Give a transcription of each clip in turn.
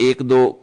1-2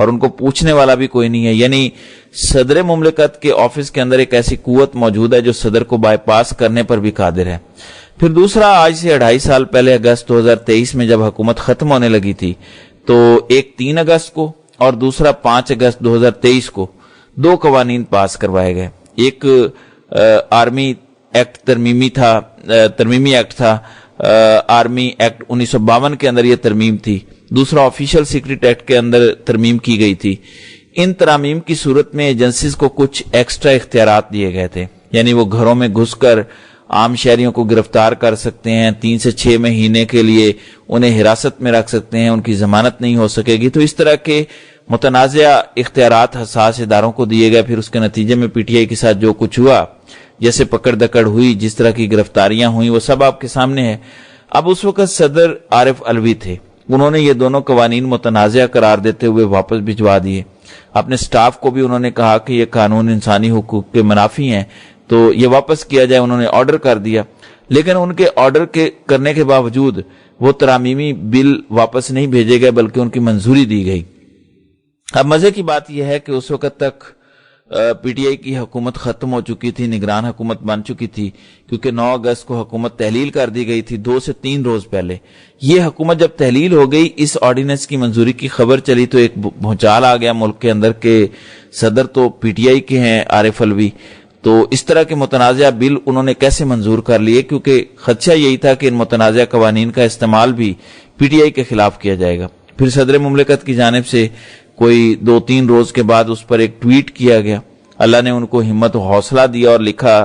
اور ان کو پوچھنے والا بھی کوئی نہیں ہے. یعنی صدر مملکت کے آفس کے اندر ایک ایسی قوت موجود ہے جو صدر کو بائی پاس کرنے پر بھی قادر ہے. پھر دوسرا، آج سے 2.5 سال پہلے اگست 2023 میں جب حکومت ختم ہونے لگی تھی تو ایک 3 اگست کو اور دوسرا 5 اگست 2023 کو 2 قوانین پاس کروائے گئے. ایک آرمی ایکٹ ترمیمی ایکٹ تھا. آرمی ایکٹ 1952 کے اندر یہ ترمیم تھی. دوسرا آفیشل سیکرٹ ایکٹ کے اندر ترمیم کی گئی تھی. ان ترامیم کی صورت میں ایجنسیز کو کچھ ایکسٹرا اختیارات دیے گئے تھے. یعنی وہ گھروں میں گھس کر عام شہریوں کو گرفتار کر سکتے ہیں، 3 سے 6 مہینے کے لیے انہیں حراست میں رکھ سکتے ہیں، ان کی ضمانت نہیں ہو سکے گی. تو اس طرح کے متنازع اختیارات حساس اداروں کو دیے گئے. پھر اس کے نتیجے میں پی ٹی آئی کے ساتھ جو کچھ ہوا، جیسے پکڑ دکڑ ہوئی، جس طرح کی گرفتاریاں ہوئیں، وہ سب آپ کے سامنے ہے. اب اس وقت صدر عارف علوی تھے. انہوں نے یہ دونوں قوانین متنازع قرار دیتے ہوئے واپس بھجوا دیے. اپنے سٹاف کو بھی انہوں نے کہا کہ یہ قانون انسانی حقوق کے منافی ہیں تو یہ واپس کیا جائے. انہوں نے آرڈر کر دیا، لیکن ان کے آرڈر کے کرنے کے باوجود وہ ترامیمی بل واپس نہیں بھیجے گئے بلکہ ان کی منظوری دی گئی. اب مزے کی بات یہ ہے کہ اس وقت تک پی ٹی آئی کی حکومت ختم ہو چکی تھی، نگران حکومت بن چکی تھی، کیونکہ 9 اگست کو حکومت تحلیل کر دی گئی تھی 2 سے 3 روز پہلے. یہ حکومت جب تحلیل ہو گئی، اس آرڈیننس کی منظوری کی خبر چلی تو ایک بھونچال آ گیا ملک کے اندر کہ صدر تو پی ٹی آئی کے ہیں عارف علوی، تو اس طرح کے متنازع بل انہوں نے کیسے منظور کر لیے؟ کیونکہ خدشہ یہی تھا کہ ان متنازع قوانین کا استعمال بھی پی ٹی آئی کے خلاف کیا جائے گا. پھر صدر مملکت کی جانب سے کوئی 2-3 روز کے بعد اس پر ایک ٹویٹ کیا گیا. اللہ نے ان کو ہمت و حوصلہ دیا اور لکھا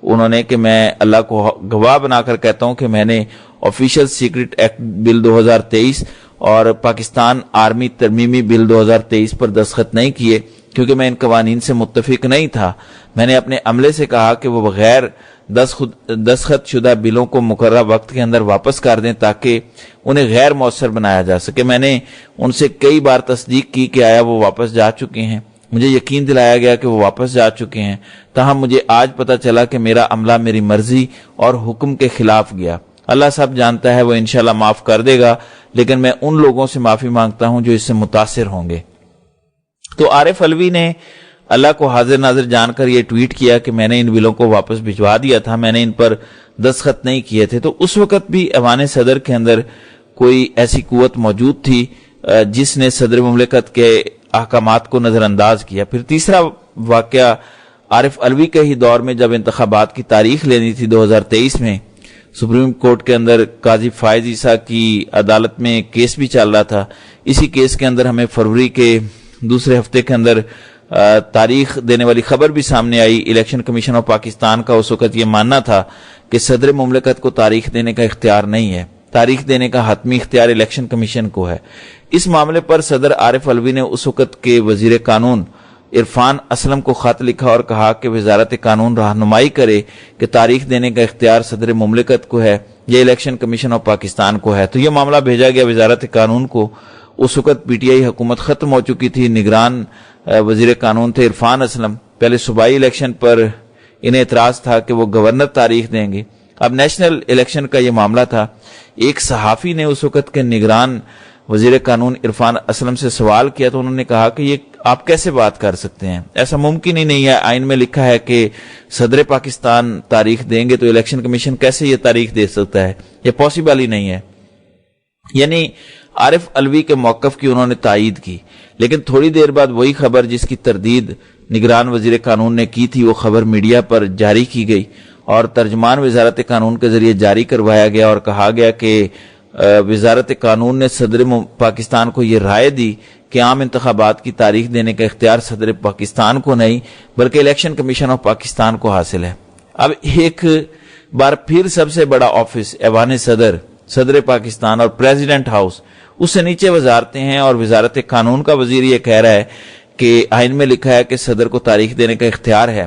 انہوں نے کہ میں اللہ کو گواہ بنا کر کہتا ہوں کہ میں نے آفیشل سیکرٹ ایکٹ بل 2023 اور پاکستان آرمی ترمیمی بل 2023 پر دستخط نہیں کیے کیونکہ میں ان قوانین سے متفق نہیں تھا. میں نے اپنے عملے سے کہا کہ وہ بغیر دستخط شدہ بلوں کو مقررہ وقت کے اندر واپس کر دیں تاکہ انہیں غیر مؤثر بنایا جا سکے. میں نے ان سے کئی بار تصدیق کی کہ آیا وہ واپس جا چکے ہیں. مجھے یقین دلایا گیا کہ وہ واپس جا چکے ہیں، تاہم مجھے آج پتا چلا کہ میرا عملہ میری مرضی اور حکم کے خلاف گیا. اللہ سب جانتا ہے، وہ انشاءاللہ معاف کر دے گا، لیکن میں ان لوگوں سے معافی مانگتا ہوں جو اس سے متاثر ہوں گے. تو عارف علوی نے اللہ کو حاضر ناظر جان کر یہ ٹویٹ کیا کہ میں نے ان بلوں کو واپس بھجوا دیا تھا، میں نے ان پر دستخط نہیں کیے تھے. تو اس وقت بھی ایوان صدر کے اندر کوئی ایسی قوت موجود تھی جس نے صدر مملکت کے احکامات کو نظر انداز کیا. پھر تیسرا واقعہ عارف علوی کے ہی دور میں جب انتخابات کی تاریخ لینی تھی 2023 میں، سپریم کورٹ کے اندر قاضی فائز عیسیٰ کی عدالت میں کیس بھی چل رہا تھا. اسی کیس کے اندر ہمیں فروری کے دوسرے ہفتے کے اندر تاریخ دینے والی خبر بھی سامنے آئی. الیکشن کمیشن آف پاکستان کا اس وقت یہ ماننا تھا کہ صدر مملکت کو تاریخ دینے کا اختیار نہیں ہے، تاریخ دینے کا حتمی اختیار الیکشن کمیشن کو ہے. اس معاملے پر صدر عارف علوی نے اس وقت کے وزیر قانون عرفان اسلم کو خط لکھا اور کہا کہ وزارت قانون رہنمائی کرے کہ تاریخ دینے کا اختیار صدر مملکت کو ہے یا الیکشن کمیشن آف پاکستان کو ہے. تو یہ معاملہ بھیجا گیا وزارت قانون کو. اس وقت پی ٹی آئی حکومت ختم ہو چکی تھی، نگران وزیر قانون تھے عرفان اسلم. پہلے صوبائی الیکشن پر انہیں اعتراض تھا کہ وہ گورنر تاریخ دیں گے. اب نیشنل الیکشن کا یہ معاملہ تھا. ایک صحافی نے اس وقت کے نگران وزیر قانون عرفان اسلم سے سوال کیا تو انہوں نے کہا کہ یہ آپ کیسے بات کر سکتے ہیں، ایسا ممکن ہی نہیں ہے. آئین میں لکھا ہے کہ صدر پاکستان تاریخ دیں گے تو الیکشن کمیشن کیسے یہ تاریخ دے سکتا ہے، یہ پاسبل ہی نہیں ہے. یعنی عارف علوی کے موقف کی انہوں نے تائید کی، لیکن تھوڑی دیر بعد وہی خبر جس کی تردید نگران وزیر قانون نے کی تھی وہ خبر میڈیا پر جاری کی گئی اور ترجمان وزارت قانون کے ذریعے جاری کروایا گیا اور کہا گیا کہ وزارت قانون نے صدر پاکستان کو یہ رائے دی کہ عام انتخابات کی تاریخ دینے کا اختیار صدر پاکستان کو نہیں بلکہ الیکشن کمیشن آف پاکستان کو حاصل ہے. اب ایک بار پھر سب سے بڑا آفس ایوان صدر پاکستان اور پریزیڈنٹ ہاؤس، اس سے نیچے وزارتیں ہیں اور وزارت قانون کا وزیر یہ کہہ رہا ہے کہ آئین میں لکھا ہے کہ صدر کو تاریخ دینے کا اختیار ہے،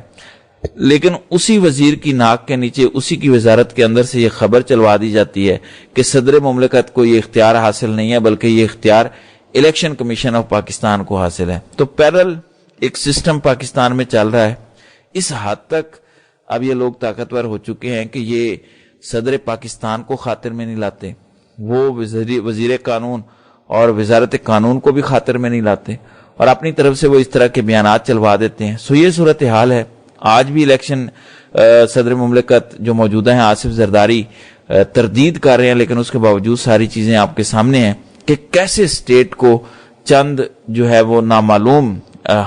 لیکن اسی وزیر کی ناک کے نیچے اسی کی وزارت کے اندر سے یہ خبر چلوا دی جاتی ہے کہ صدر مملکت کو یہ اختیار حاصل نہیں ہے بلکہ یہ اختیار الیکشن کمیشن آف پاکستان کو حاصل ہے. تو پیرل ایک سسٹم پاکستان میں چل رہا ہے. اس حد تک اب یہ لوگ طاقتور ہو چکے ہیں کہ یہ صدر پاکستان کو خاطر میں نہیں لاتے، وہ وزیر قانون اور وزارت قانون کو بھی خاطر میں نہیں لاتے، اور اپنی طرف سے وہ اس طرح کے بیانات چلوا دیتے ہیں. سو یہ صورتحال ہے. آج بھی الیکشن صدر مملکت جو موجودہ ہیں آصف زرداری تردید کر رہے ہیں، لیکن اس کے باوجود ساری چیزیں آپ کے سامنے ہیں کہ کیسے اسٹیٹ کو چند جو ہے وہ نامعلوم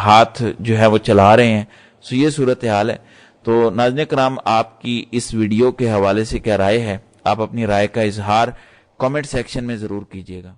ہاتھ جو ہے وہ چلا رہے ہیں. سو یہ صورتحال ہے. تو ناظرین کرام، آپ کی اس ویڈیو کے حوالے سے کیا رائے ہے؟ آپ اپنی رائے کا اظہار کامنٹ سیکشن میں ضرور کیجیے گا.